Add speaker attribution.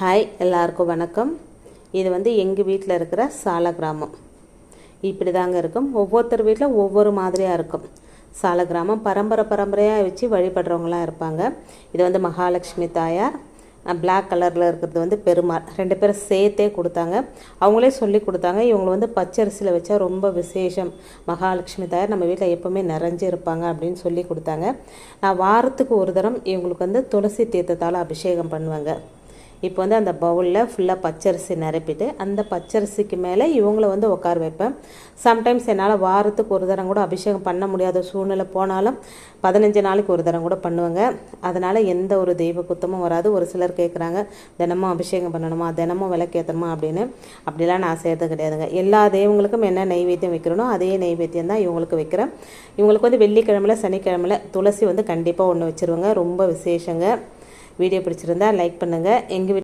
Speaker 1: Hi, எல்லாருக்கும் வணக்கம். இது எங்கள் வீட்டில் இருக்கிற சால கிராமம். இப்படி தாங்க இருக்கும். ஒவ்வொருத்தர் வீட்டில் ஒவ்வொரு மாதிரியாக இருக்கும். சால கிராமம் பரம்பரையாக வச்சு வழிபடுறவங்களாம் இருப்பாங்க. இது மகாலட்சுமி தாயார், பிளாக் கலரில் இருக்கிறது பெருமாள். 2 பேரும் சேர்த்தே கொடுத்தாங்க. அவங்களே சொல்லி கொடுத்தாங்க. இவங்களை பச்சரிசியில் வச்சா ரொம்ப விசேஷம். மகாலட்சுமி தாயார் நம்ம வீட்டில் எப்போவுமே நிறைஞ்சு இருப்பாங்க அப்படின்னு சொல்லி கொடுத்தாங்க. நான் வாரத்துக்கு ஒரு தரம் இவங்களுக்கு துளசி தீர்த்தத்தால் அபிஷேகம் பண்ணுவேங்க. இப்போ அந்த பவுலில் ஃபுல்லாக பச்சரிசி நிரப்பிட்டு அந்த பச்சரிசிக்கு மேலே இவங்கள உட்கார வைப்பேன். சம்டைம்ஸ் என்னால் வாரத்துக்கு ஒரு தரம் கூட அபிஷேகம் பண்ண முடியாத சூழ்நிலை போனாலும் 15 நாளைக்கு ஒரு தரம் கூட பண்ணுவேங்க. அதனால் எந்த ஒரு தெய்வ குத்தமும் வராது. ஒரு சிலர் கேட்குறாங்க, தினமும் அபிஷேகம் பண்ணணுமா, தினமும் விளக்கேற்றணுமா அப்படின்னு. அப்படிலாம் நான் செய்கிறது கிடையாதுங்க. எல்லா தெய்வங்களுக்கும் என்ன நைவேத்தியம் வைக்கிறனோ அதே நைவேத்தியம் தான் இவங்களுக்கு வைக்கிறேன். இவங்களுக்கு வெள்ளிக்கிழமையில் சனிக்கிழமையில் துளசி கண்டிப்பாக ஒன்று வச்சுருவேங்க. ரொம்ப விசேஷங்க. வீடியோ பிடிச்சிருந்தா லைக் பண்ணுங்கள். எங்கள்